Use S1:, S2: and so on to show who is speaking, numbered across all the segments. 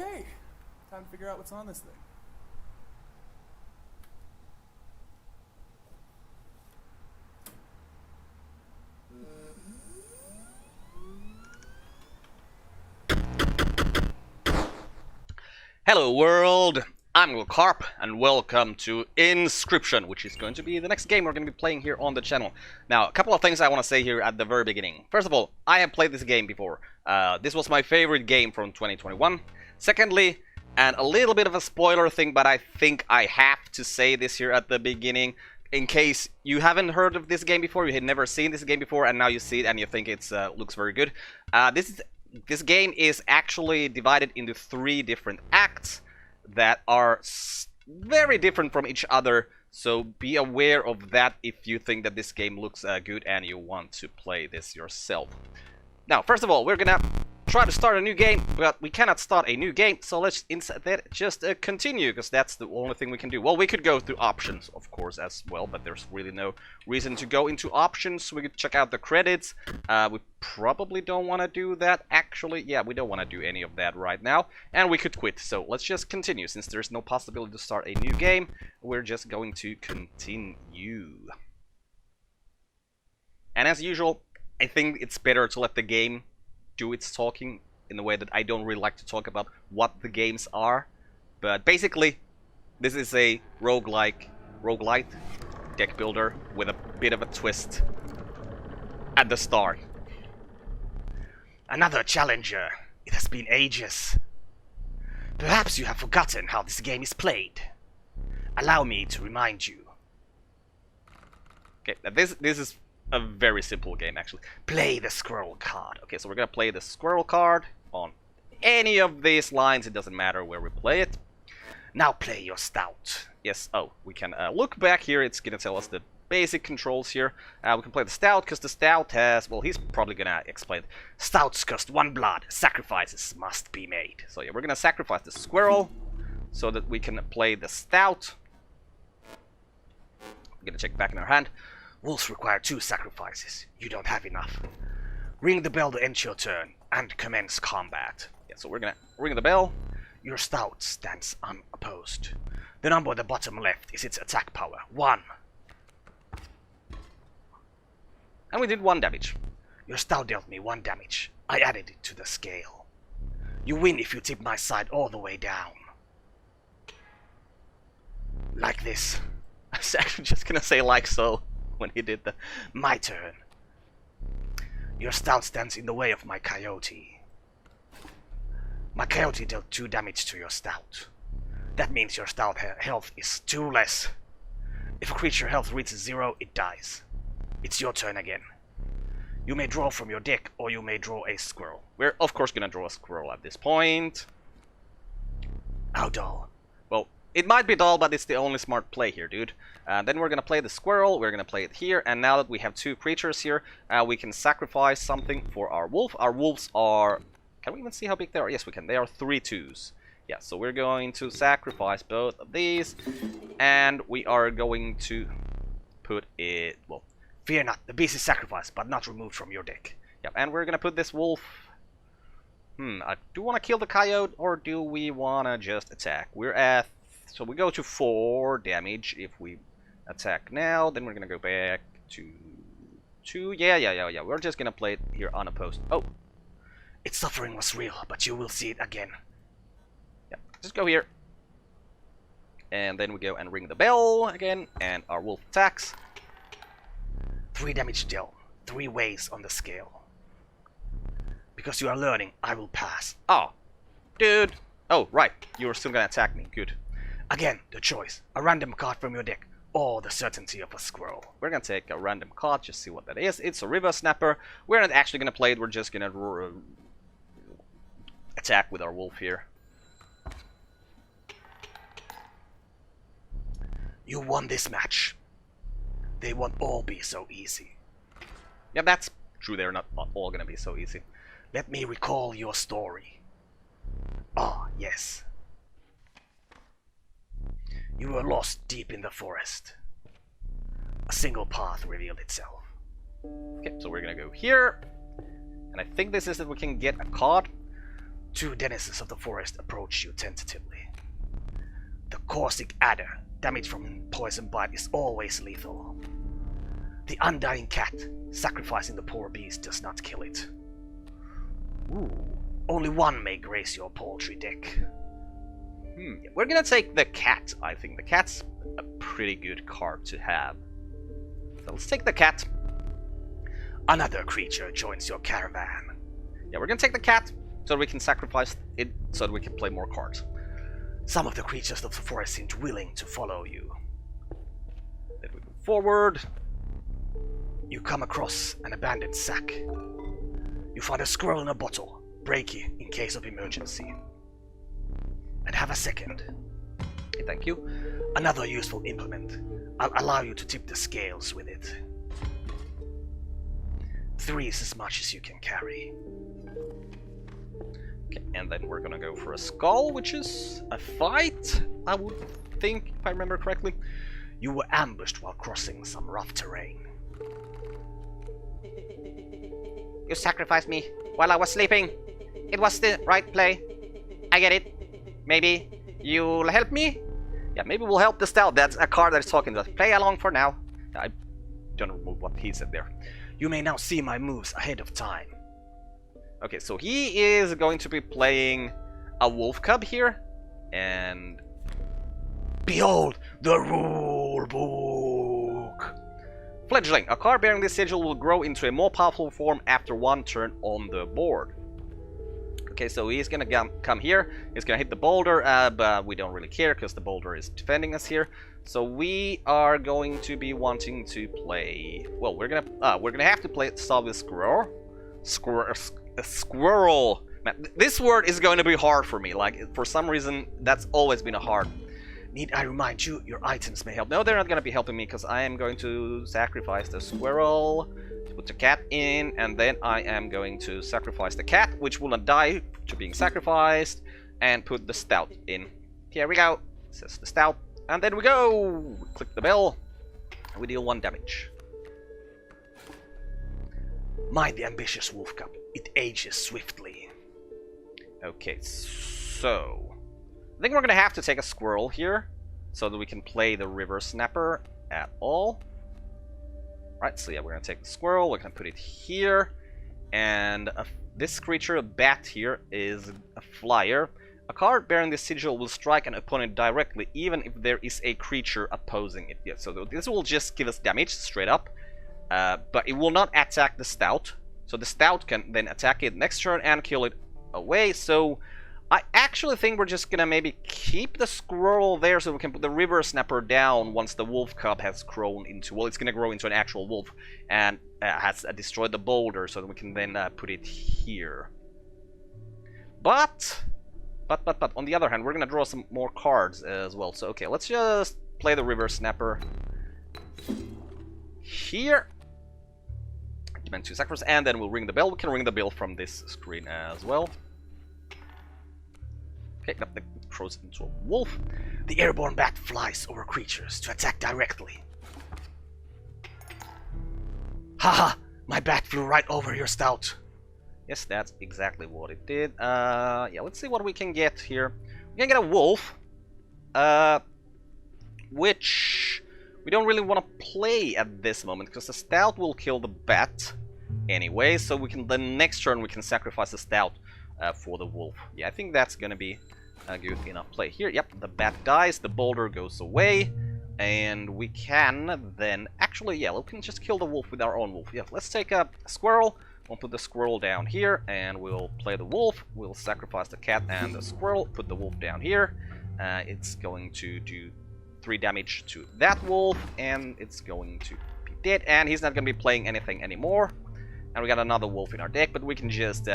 S1: Okay, time to figure out what's on this thing.
S2: Hello world, I'm Carp and welcome to Inscryption, which is going to be the next game we're going to be playing here on the channel. Now, a couple of things I want to say here at the very beginning. First of all, I have played this game before. This was my favorite game from 2021. Secondly, and a little bit of a spoiler thing, but I think I have to say this here at the beginning, in case you haven't heard of this game before, you had never seen this game before, and now you see it and you think it looks very good. This game is actually divided into 3 different acts that are very different from each other, so be aware of that if you think that this game looks good and you want to play this yourself. Now, first of all, we're gonna try to start a new game, but we cannot start a new game, so let's instead just continue, because that's the only thing we can do. Well, we could go through options, of course, as well, but there's really no reason to go into options. We could check out the credits. We probably don't want to do that, actually. Yeah, we don't want to do any of that right now, and we could quit. So let's just continue. Since there's no possibility to start a new game, we're just going to continue. And as usual, I think it's better to let the game do its talking in the way that I don't really like to talk about what the games are. But basically, this is a roguelike deck builder with a bit of a twist at the start. Another challenger. It has been ages. Perhaps you have forgotten how this game is played. Allow me to remind you. Okay, this is a very simple game, actually. Play the squirrel card. Okay, so we're gonna play the squirrel card on any of these lines. It doesn't matter where we play it. Now play your stout. Yes, oh, we can look back here. It's gonna tell us the basic controls here. We can play the stout, because the stout has... Well, he's probably gonna explain. Stouts cost 1 blood. Sacrifices must be made. So yeah, we're gonna sacrifice the squirrel so that we can play the stout. We're gonna check back in our hand. Wolves require 2 sacrifices. You don't have enough. Ring the bell to end your turn and commence combat. Yeah, so we're gonna ring the bell. Your stout stands unopposed. The number at the bottom left is its attack power, 1. And we did 1 damage. Your stout dealt me 1 damage. I added it to the scale. You win if you tip my side all the way down. Like this. I was actually just gonna say like so when he did the my turn. Your stout stands in the way of my coyote. My coyote dealt 2 damage to your stout. That means your stout health is 2 less. If a creature health reaches 0, it dies. It's your turn again. You may draw from your deck, or you may draw a squirrel. We're of course gonna draw a squirrel at this point. How dull. Well, it might be dull, but it's the only smart play here, dude. Then we're gonna play the squirrel, we're gonna play it here, and now that we have 2 creatures here, we can sacrifice something for our wolf. Our wolves are... Can we even see how big they are? Yes, we can. They are 3 2s. Yeah, so we're going to sacrifice both of these, and we are going to put it... Well, fear not, the beast is sacrificed, but not removed from your deck. Yep, and we're gonna put this wolf... I do want to kill the coyote, or do we want to just attack? We're at... So we go to 4 damage if we attack now. Then we're gonna go back to 2. Yeah. We're just gonna play it here unopposed. Oh, its suffering was real, but you will see it again. Yeah, just go here, and then we go and ring the bell again, and our wolf attacks. 3 damage dealt. 3 ways on the scale. Because you are learning, I will pass. Oh, dude. Oh, right. You are still gonna attack me. Good. Again, the choice. A random card from your deck, or the certainty of a squirrel. We're gonna take a random card, just see what that is. It's a river snapper. We're not actually gonna play it, we're just gonna attack with our wolf here. You won this match. They won't all be so easy. Yeah, that's true, they're not all gonna be so easy. Let me recall your story. Ah, yes. You were lost deep in the forest. A single path revealed itself. Okay, so we're gonna go here. And I think this is that we can get a card. Two denizens of the forest approach you tentatively. The caustic adder, damage from poison bite, is always lethal. The undying cat, sacrificing the poor beast does not kill it. Ooh, only one may grace your poultry deck. We're gonna take the cat, I think. The cat's a pretty good card to have. So let's take the cat. Another creature joins your caravan. Yeah, we're gonna take the cat so we can sacrifice it so that we can play more cards. Some of the creatures of the forest seemed willing to follow you. Then we move forward. You come across an abandoned sack. You find a squirrel in a bottle. Break it in case of emergency. And have a second. Okay, thank you. Another useful implement. I'll allow you to tip the scales with it. 3 is as much as you can carry. Okay, and then we're gonna go for a skull, which is a fight, I would think, if I remember correctly. You were ambushed while crossing some rough terrain. You sacrificed me while I was sleeping. It was the right play. I get it. Maybe you'll help me? Yeah, maybe we'll help the stout. That's a card that's talking to us. Play along for now. I don't remove what he said there. You may now see my moves ahead of time. Okay, so he is going to be playing a wolf cub here. And behold the rule book. Fledgling. A card bearing this sigil will grow into a more powerful form after 1 turn on the board. Okay, so he's gonna come here. He's gonna hit the boulder, but we don't really care because the boulder is defending us here. So we are going to be wanting to play. Well, we're gonna have to play start with squirrel. Squirrel. Man, this word is going to be hard for me. Like for some reason, that's always been a hard. Need I remind you, your items may help. No, they're not gonna be helping me because I am going to sacrifice the squirrel. Put the cat in, and then I am going to sacrifice the cat, which will not die to being sacrificed, and put the stout in. Here we go. It says the stout, and then we go. Click the bell. And we deal 1 damage. Mind the ambitious wolf cub. It ages swiftly. Okay, so I think we're gonna have to take a squirrel here, so that we can play the river snapper at all. Right, so yeah, we're gonna take the squirrel, we're gonna put it here, and this creature, a bat here, is a flyer. A card bearing this sigil will strike an opponent directly, even if there is a creature opposing it. Yeah, so this will just give us damage, straight up, but it will not attack the stout. So the stout can then attack it next turn and kill it away, so I actually think we're just gonna maybe keep the squirrel there so we can put the river snapper down once the wolf cub has grown into, well, it's gonna grow into an actual wolf and has destroyed the boulder, so that we can then put it here. But on the other hand, we're gonna draw some more cards as well. So okay, let's just play the river snapper here. Demand 2 sacrifices, and then we'll ring the bell. We can ring the bell from this screen as well. Okay, that grows into a wolf. The airborne bat flies over creatures to attack directly. Haha! My bat flew right over your stout. Yes, that's exactly what it did. Yeah, let's see what we can get here. We can get a wolf, which we don't really want to play at this moment because the stout will kill the bat anyway. So we can then next turn we can sacrifice the stout for the wolf. Yeah, I think that's gonna be a good enough play here. Yep, the bat dies, the boulder goes away, and we can then actually, yeah, we can just kill the wolf with our own wolf. Yeah, let's take a squirrel. We'll put the squirrel down here, and we'll play the wolf. We'll sacrifice the cat and the squirrel. Put the wolf down here. It's going to do 3 damage to that wolf, and it's going to be dead. And he's not going to be playing anything anymore. And we got another wolf in our deck, but we can just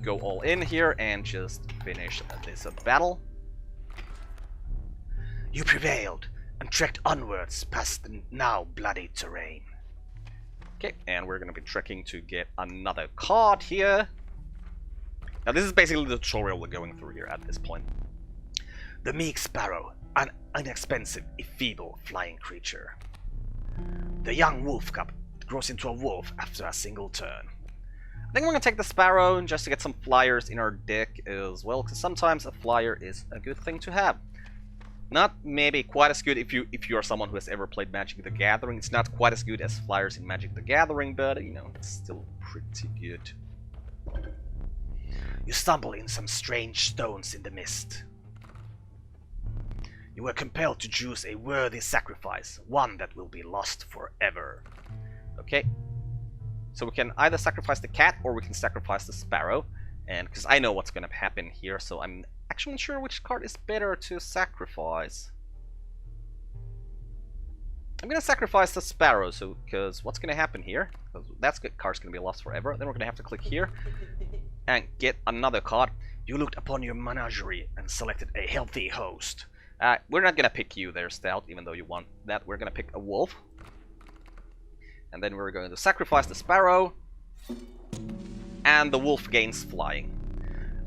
S2: go all in here and just finish this battle. You prevailed and trekked onwards past the now bloody terrain. Okay, and we're gonna be trekking to get another card here. Now this is basically the tutorial we're going through here at this point. The meek sparrow, an inexpensive if feeble flying creature. The young wolf cub grows into a wolf after a single turn. think we're gonna take the Sparrow just to get some flyers in our deck as well, because sometimes a flyer is a good thing to have. Not maybe quite as good if you are someone who has ever played Magic the Gathering. It's not quite as good as flyers in Magic the Gathering, but you know, it's still pretty good. You stumble in some strange stones in the mist. You were compelled to choose a worthy sacrifice, one that will be lost forever. Okay. So we can either sacrifice the cat or we can sacrifice the Sparrow. And because I know what's going to happen here, so I'm actually not sure which card is better to sacrifice. I'm going to sacrifice the Sparrow, so because what's going to happen here? That card's going to be lost forever. Then we're going to have to click here and get another card. You looked upon your menagerie and selected a healthy host. We're not going to pick you there, Stout, even though you want that. We're going to pick a wolf. And then we're going to sacrifice the Sparrow. And the wolf gains flying.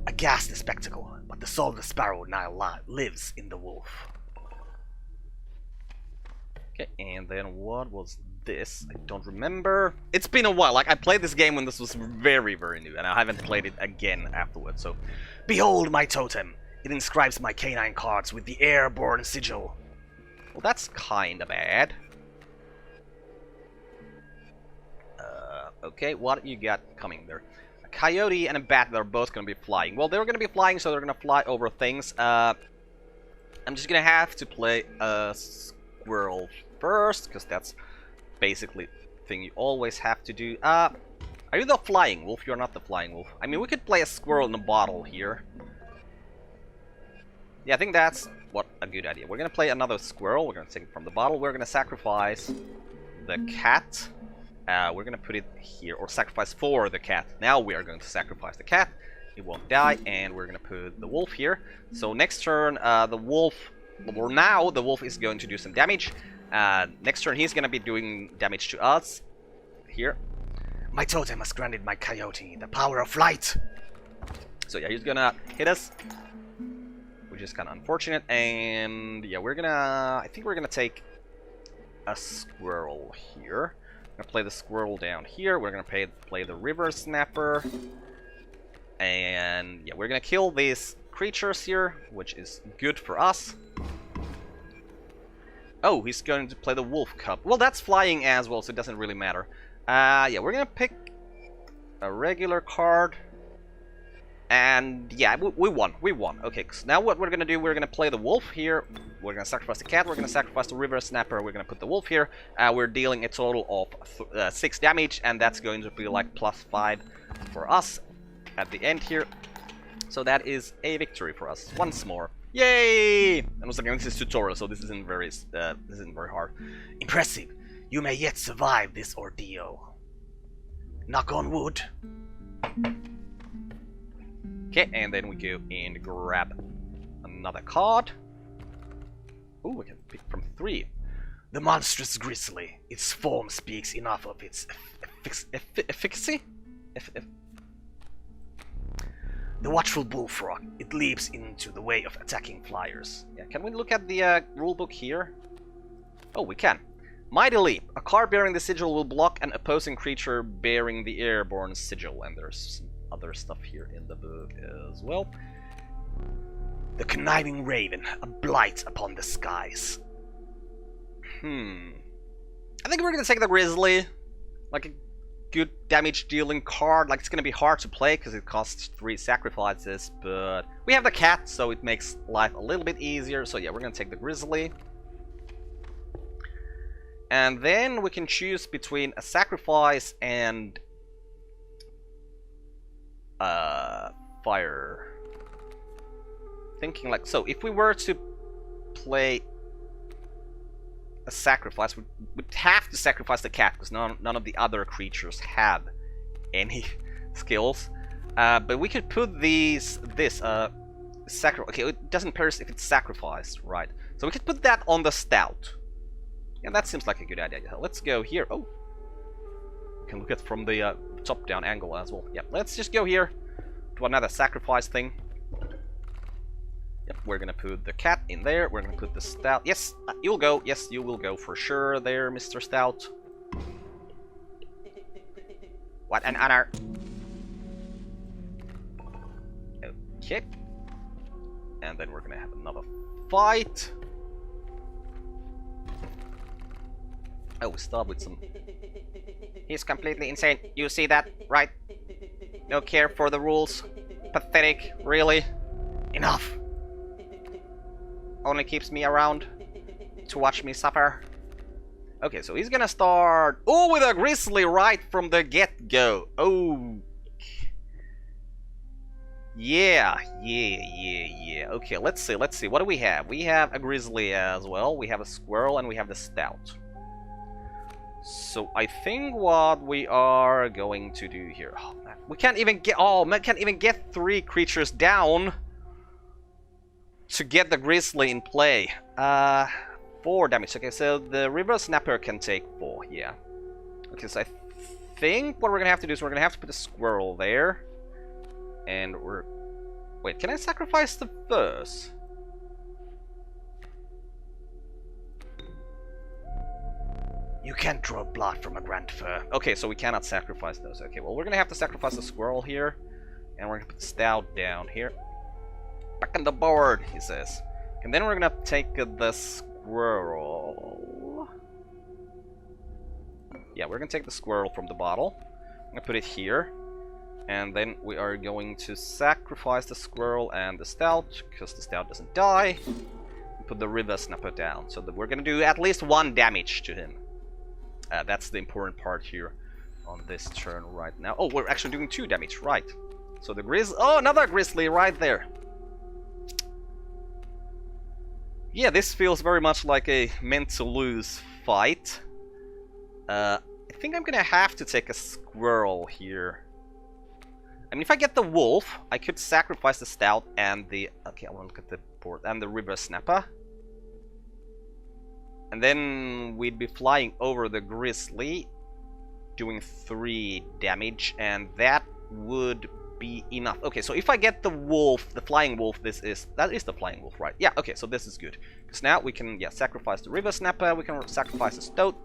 S2: A ghastly spectacle, but the soul of the Sparrow now lives in the wolf. Okay, and then what was this? I don't remember. It's been a while. Like, I played this game when this was very, very new, and I haven't played it again afterwards. So, behold my totem. It inscribes my canine cards with the airborne sigil. Well, that's kinda bad. Okay, what you got coming there? A coyote and a bat that are both going to be flying. Well, they're going to be flying, so they're going to fly over things. I'm just going to have to play a squirrel first, because that's basically the thing you always have to do. Are you the flying wolf? You're not the flying wolf. I mean, we could play a squirrel in a bottle here. Yeah, I think that's a good idea. We're going to play another squirrel. We're going to take it from the bottle. We're going to sacrifice the cat. We're going to put it here, or sacrifice for the cat. Now we are going to sacrifice the cat. It won't die, and we're going to put the wolf here. So next turn, the wolf, or now the wolf is going to do some damage. Next turn, he's going to be doing damage to us. Here. My totem has granted my coyote the power of flight. So yeah, he's going to hit us, which is kind of unfortunate. And yeah, I think we're going to take a squirrel here. We're gonna play the squirrel down here. We're gonna play the river snapper, and yeah, we're gonna kill these creatures here, which is good for us. Oh, he's going to play the wolf cub. Well, that's flying as well, so it doesn't really matter. Yeah, we're gonna pick a regular card, and yeah, we won. We won. Okay, so now what we're gonna do? We're gonna play the wolf here. We're gonna sacrifice the cat. We're gonna sacrifice the river snapper. We're gonna put the wolf here. We're dealing a total of 6 damage, and that's going to be like +5 for us at the end here. So that is a victory for us once more. Yay! And once again, this is tutorial, so this isn't very hard. Impressive. You may yet survive this ordeal. Knock on wood. Okay, and then we go and grab another card. Ooh, we can pick from 3. The monstrous grizzly. Its form speaks enough of its efficacy? The watchful bullfrog. It leaps into the way of attacking flyers. Yeah, can we look at the rulebook here? Oh, we can. Mighty Leap. A card bearing the sigil will block an opposing creature bearing the airborne sigil. And there's some other stuff here in the book as well. The conniving raven, a blight upon the skies. I think we're gonna take the grizzly. Like a good damage dealing card. Like, it's gonna be hard to play because it costs 3 sacrifices, but we have the cat, so it makes life a little bit easier. So yeah, we're gonna take the grizzly. And then we can choose between a sacrifice and fire. Thinking like so, if we were to play a sacrifice, we'd have to sacrifice the cat because none of the other creatures have any skills. But we could put okay, it doesn't perish if it's sacrificed, right? So we could put that on the stout. Yeah, that seems like a good idea. Let's go here. Oh, we can look at from the top-down angle as well. Yeah, let's just go here to another sacrifice thing. Yep, we're gonna put the cat in there. We're gonna put the stout. Yes, you'll go. Yes, you will go for sure there, Mr. Stout. What an honor. Okay. And then we're gonna have another fight. Oh, we start with some... He's completely insane. You see that, right? No care for the rules. Pathetic, really? Enough! Only keeps me around to watch me suffer. Okay, so he's gonna start... Oh, with a grizzly right from the get-go. Oh. Yeah. Okay, let's see. What do we have? We have a grizzly as well. We have a squirrel and we have the stout. So I think what we are going to do here... Oh, man. We can't even get... Oh, man, can't even get 3 creatures down to get the grizzly in play. 4 damage. Okay, so the river snapper can take 4, yeah. Okay, so I think what we're gonna have to do is we're gonna have to put a squirrel there. And we're... Wait, can I sacrifice the first? You can't draw blood from a grand fur. Okay, so we cannot sacrifice those. Okay, well, we're gonna have to sacrifice the squirrel here. And we're gonna put the stout down here. Back on the board, he says. And then we're gonna take the squirrel. Yeah, we're gonna take the squirrel from the bottle. I'm gonna put it here. And then we are going to sacrifice the squirrel and the stout, because the stout doesn't die. And put the river snapper down. So that we're gonna do at least 1 damage to him. That's the important part here on this turn right now. Oh, we're actually doing 2 damage, right. So the oh, another grizzly right there. Yeah, this feels very much like a meant to lose fight. I think I'm gonna have to take a squirrel here. I mean, if I get the wolf, I could sacrifice the stout and the... Okay, I want to look at the board. And the river snapper. And then we'd be flying over the grizzly, doing 3 damage, and that would be enough. Okay, so if I get the wolf, the flying wolf, that is the flying wolf, right? Yeah, okay, so this is good. Because now we can, yeah, sacrifice the river snapper, we can sacrifice the stout,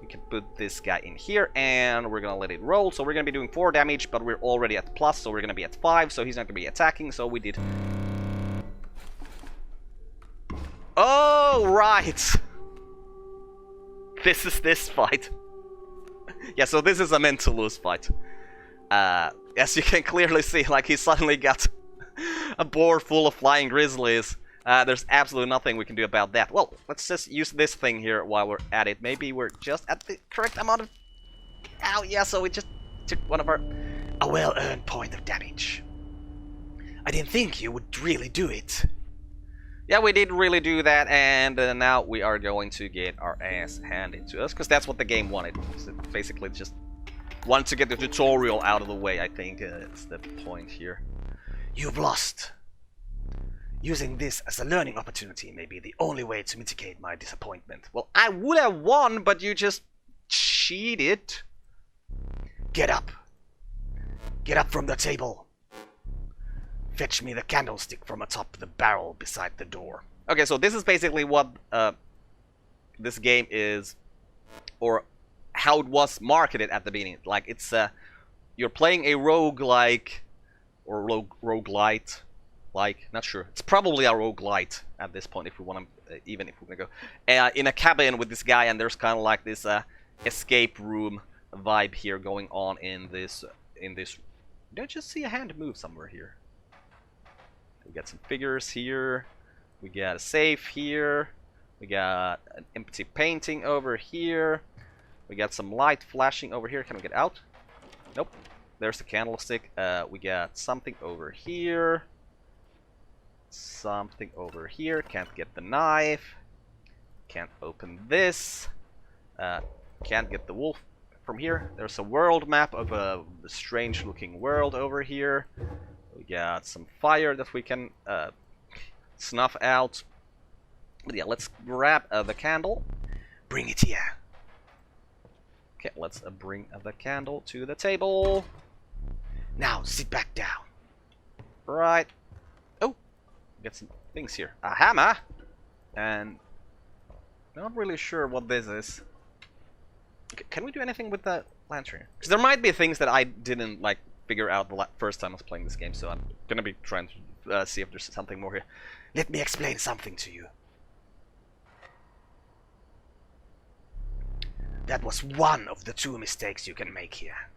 S2: we can put this guy in here, and we're gonna let it roll. So we're gonna be doing 4 damage, but we're already at plus, so we're gonna be at 5, so he's not gonna be attacking, so we did... Oh, right! This is this fight. Yeah, so this is a meant to lose fight. As you can clearly see, like, he suddenly got a board full of flying grizzlies. There's absolutely nothing we can do about that. Well, let's just use this thing here while we're at it. Maybe we're just at the correct amount of... Ow, yeah, so we just took one of our... A well-earned point of damage. I didn't think you would really do it. Yeah, we did really do that, and now we are going to get our ass handed to us, because that's what the game wanted. So basically, just wanted to get the tutorial out of the way, I think is the point here. You've lost. Using this as a learning opportunity may be the only way to mitigate my disappointment. Well, I would have won, but you just cheated. Get up. Get up from the table. Fetch me the candlestick from atop the barrel beside the door. Okay, so this is basically what this game is, or how it was marketed at the beginning. Like, it's you're playing a roguelike, or roguelite, like, not sure. It's probably a roguelite at this point, if we want to, even if we're gonna go in a cabin with this guy, and there's kind of like this escape room vibe here going on in this. Did I just see a hand move somewhere here? We got some figures here. We got a safe here. We got an empty painting over here. We got some light flashing over here. Can we get out? Nope. There's the candlestick. We got something over here. Something over here. Can't get the knife. Can't open this. Can't get the wolf from here. There's a world map of a strange looking world over here. We got some fire that we can snuff out. But yeah, let's grab the candle. Bring it here. Okay, let's bring the candle to the table. Now, sit back down. Right. Oh, got some things here. A hammer. And not really sure what this is. Okay, can we do anything with the lantern? Because there might be things that I didn't, like, figure out the first time I was playing this game, so I'm gonna be trying to see if there's something more here. Let me explain something to you. That was one of the 2 mistakes you can make here.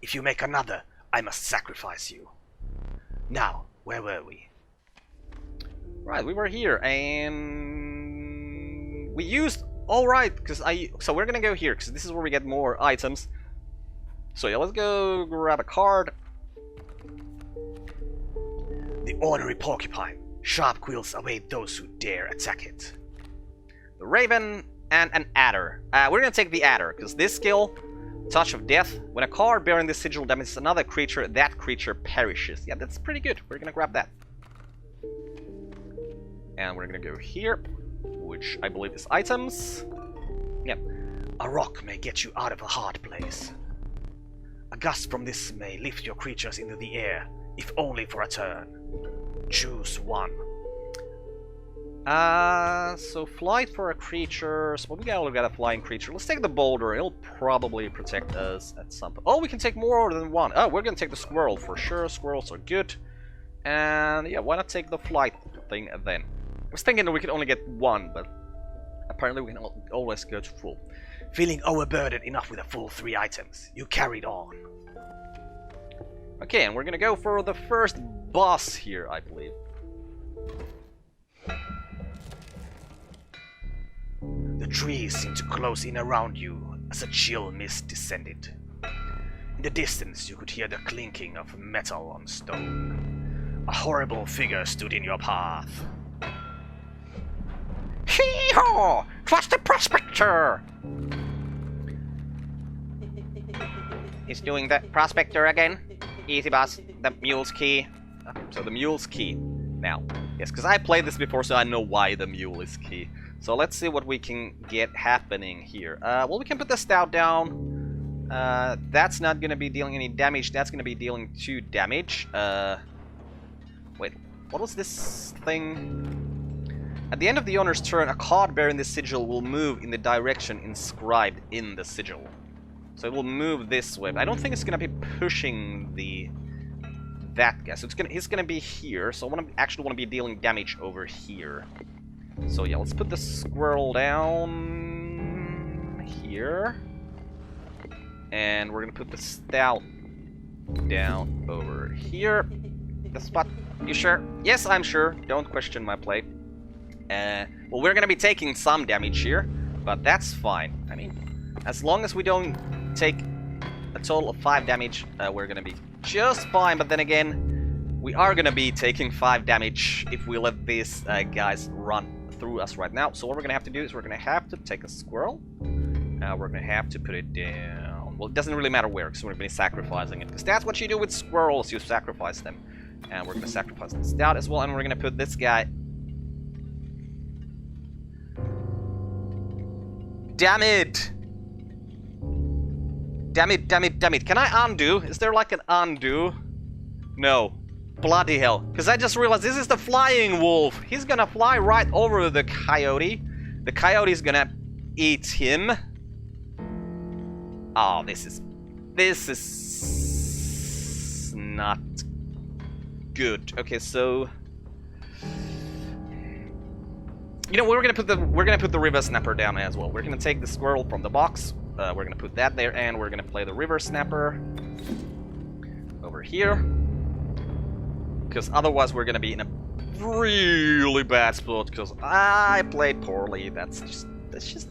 S2: If you make another, I must sacrifice you. Now, where were we? Right, we were here, and we used. All right, so we're gonna go here because this is where we get more items. So yeah, let's go grab a card. The ornery porcupine. Sharp quills await those who dare attack it. The raven and an adder. We're gonna take the adder because this skill, Touch of Death. When a card bearing this sigil damages another creature, that creature perishes. Yeah, that's pretty good. We're gonna grab that. And we're gonna go here, which I believe is items. Yep. A rock may get you out of a hard place. A gust from this may lift your creatures into the air, if only for a turn. Choose one. So flight for a creature. So we gotta look at a flying creature. Let's take the boulder. It'll probably protect us at some point. Oh, we can take more than one. Oh, we're gonna take the squirrel for sure. Squirrels are good. And yeah, why not take the flight thing then? I was thinking that we could only get one, but apparently we can always go to full. Feeling overburdened enough with a full 3 items, you carried on. Okay, and we're gonna go for the first boss here, I believe. The trees seemed to close in around you as a chill mist descended. In the distance, you could hear the clinking of metal on stone. A horrible figure stood in your path. Hee-haw! 'Twas the prospector! He's doing the prospector again. Easy, boss. The mule's key. Okay, so the mule's key. Now, yes, because I played this before, so I know why the mule is key. So let's see what we can get happening here. Well, we can put the stout down. That's not going to be dealing any damage. That's going to be dealing 2 damage. Wait, what was this thing? At the end of the owner's turn, a card bearing this sigil will move in the direction inscribed in the sigil. So it will move this way. But I don't think it's going to be pushing that guy. So he's going to be here. So I actually want to be dealing damage over here. So yeah, let's put the squirrel down here. And we're going to put the stout down over here. The spot. You sure? Yes, I'm sure. Don't question my play. Well, we're going to be taking some damage here, but that's fine. I mean, as long as we don't take a total of 5 damage, we're going to be just fine. But then again, we are going to be taking 5 damage if we let these guys run through us right now. So what we're going to have to do is we're going to have to take a squirrel. We're going to have to put it down. Well, it doesn't really matter where, because we're going to be sacrificing it. Because that's what you do with squirrels, you sacrifice them. And we're going to sacrifice the stout as well, and we're going to put this guy... Damn it! Damn it, damn it, damn it. Can I undo? Is there like an undo? No. Bloody hell. Because I just realized this is the flying wolf. He's gonna fly right over the coyote. The coyote's gonna eat him. Oh, this is not good. Okay, so you know, we're gonna put the river snapper down as well. We're gonna take the squirrel from the box. We're gonna put that there, and we're gonna play the river snapper over here. Because otherwise we're gonna be in a really bad spot. Because I played poorly. That's just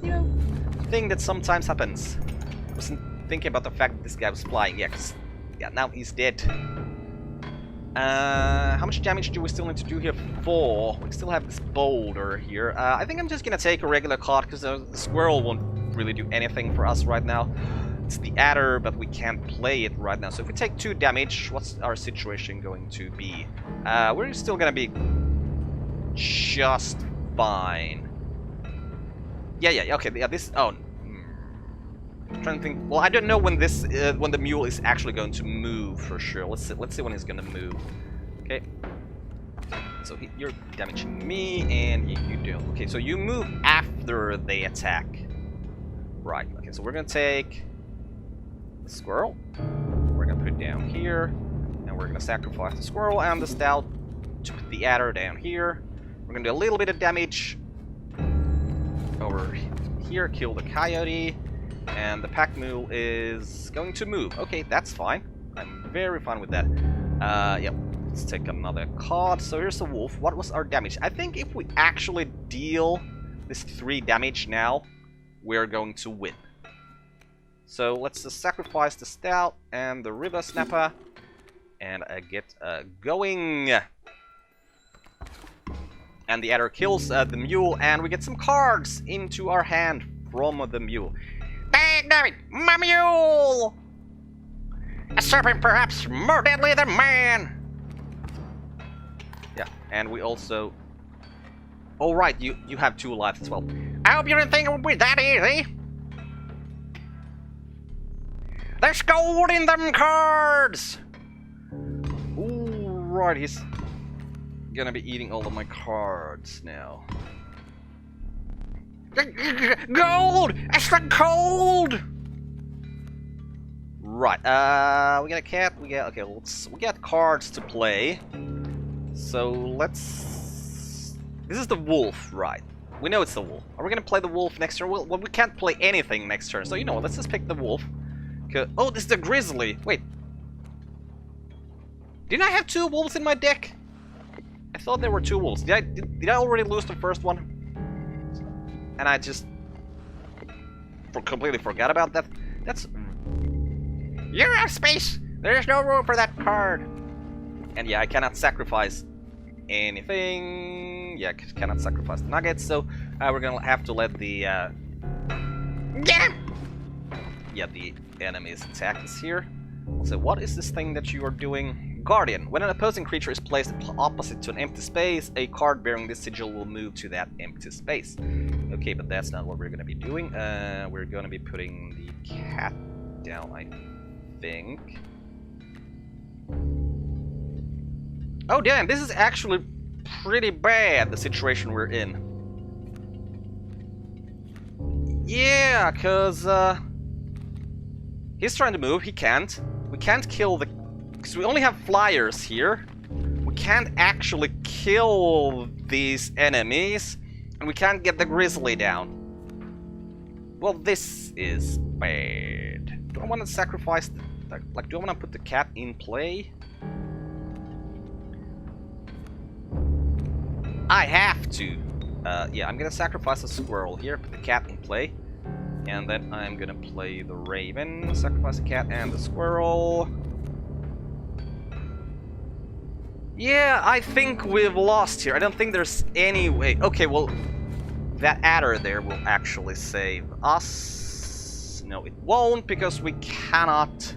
S2: you know, a thing that sometimes happens. I wasn't thinking about the fact that this guy was flying. Yeah, because yeah, now he's dead. How much damage do we still need to do here? 4. We still have this boulder here. I think I'm just gonna take a regular card because the squirrel won't really do anything for us right now. It's the adder, but we can't play it right now. So if we take 2 damage, what's our situation going to be? We're still gonna be just fine. Yeah, okay, yeah, this... Oh, I'm trying to think... Well, I don't know when this... when the mule is actually going to move, for sure. Let's see when he's gonna move. Okay. So you're damaging me, and you don't. Okay, so you move after they attack. Right, okay, so we're gonna take... the squirrel. We're gonna put it down here. And we're gonna sacrifice the squirrel and the stout. to put the adder down here. We're gonna do a little bit of damage over here, kill the coyote, and the pack mule is going to move. Okay, that's fine. I'm very fine with that. Yep. Let's take another card. So here's the wolf. What was our damage? I think if we actually deal this 3 damage now, we're going to win. So let's just sacrifice the stout and the river snapper, and get going. And the adder kills the mule, and we get some cards into our hand from the mule. Dammit, my mule! A serpent perhaps more deadly than man! Yeah, and we also... Oh right, you have 2 lives as well. I hope you didn't think it would be that easy! There's gold in them cards! Ooh, right, he's gonna be eating all of my cards now. Gold! Extra gold! Right, we got a cat, we got, okay, we got cards to play. So let's... This is the wolf, right? We know it's the wolf. Are we gonna play the wolf next turn? Well, we can't play anything next turn, so you know what, let's just pick the wolf. Oh, this is the grizzly! Wait. Didn't I have 2 wolves in my deck? I thought there were 2 wolves. Did I already lose the first one? And I just... completely forgot about that. That's... You're out of space! There's no room for that card! And yeah, I cannot sacrifice anything. Yeah, cannot sacrifice the nuggets, so we're gonna have to let the... Yeah, the enemies attack us here. So what is this thing that you are doing? Guardian. When an opposing creature is placed opposite to an empty space, a card bearing this sigil will move to that empty space. Okay, but that's not what we're gonna be doing. We're gonna be putting the cat down, I think. Oh damn, this is actually pretty bad, the situation we're in. Yeah, cause he's trying to move, he can't. We can't kill the... because we only have flyers here. We can't actually kill these enemies. And we can't get the grizzly down. Well, this is bad. Do I want to sacrifice... like, do I want to put the cat in play? I have to. Yeah, I'm gonna sacrifice the squirrel here, put the cat in play. And then I'm gonna play the raven, sacrifice the cat and the squirrel. Yeah, I think we've lost here. I don't think there's any way. Okay, well, that adder there will actually save us. No, it won't, because we cannot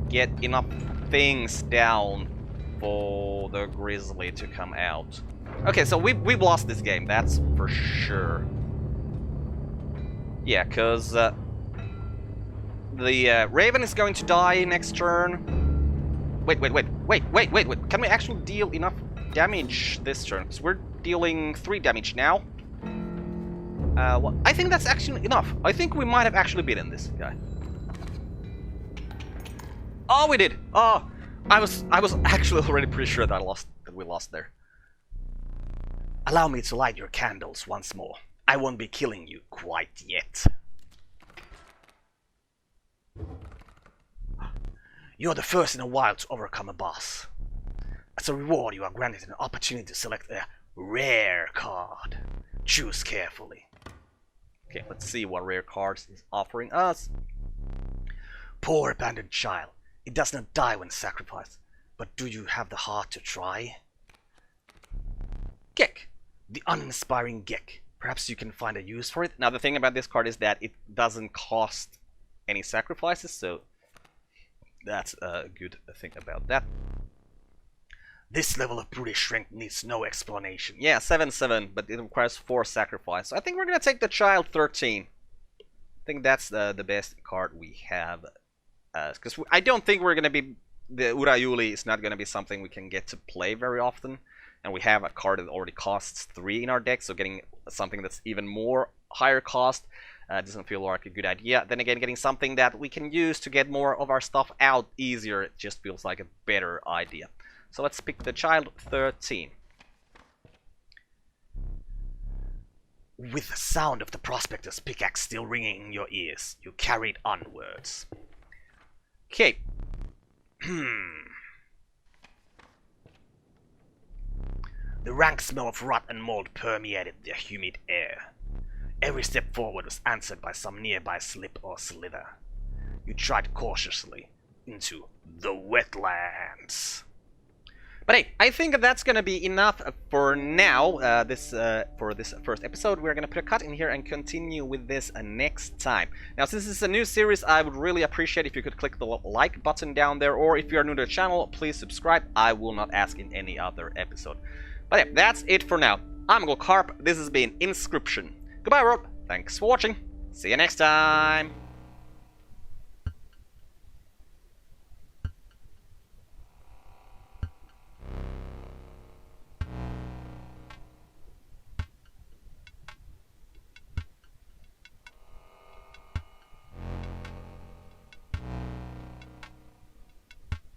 S2: get enough things down for the grizzly to come out. Okay, so we've lost this game, that's for sure. Yeah, because the raven is going to die next turn. Wait. Can we actually deal enough damage this turn? Because we're dealing 3 damage now. Well, I think that's actually enough. I think we might have actually beaten this guy. Oh, we did! Oh, I was actually already pretty sure that we lost there. Allow me to light your candles once more. I won't be killing you quite yet. You're the first in a while to overcome a boss. As a reward, you are granted an opportunity to select a rare card. Choose carefully. Okay, let's see what rare cards is offering us. Poor abandoned child. It does not die when sacrificed, but do you have the heart to try? Gek. The uninspiring Gek. Perhaps you can find a use for it. Now the thing about this card is that it doesn't cost any sacrifices, so that's a good thing about that. This level of brutish strength needs no explanation. Yeah, 7/7, but it requires 4 sacrifice. So I think we're gonna take the child 13. I think that's the best card we have. Because I don't think we're gonna be... the Urayuli is not gonna be something we can get to play very often. And we have a card that already costs 3 in our deck, so getting something that's even more higher cost doesn't feel like a good idea. Then again, getting something that we can use to get more of our stuff out easier, it just feels like a better idea. So let's pick the child 13. With the sound of the prospector's pickaxe still ringing in your ears, you carried onwards. Okay. The rank smell of rot and mold permeated the humid air. Every step forward was answered by some nearby slip or slither. You tried cautiously into the wetlands. But hey, I think that's gonna be enough for now. For this first episode, we're gonna put a cut in here and continue with this next time. Now, since this is a new series, I would really appreciate if you could click the like button down there, or if you are new to the channel, please subscribe. I will not ask in any other episode. But yeah, that's it for now. I'm Carp. This has been Inscryption. Goodbye, world. Thanks for watching. See you next time.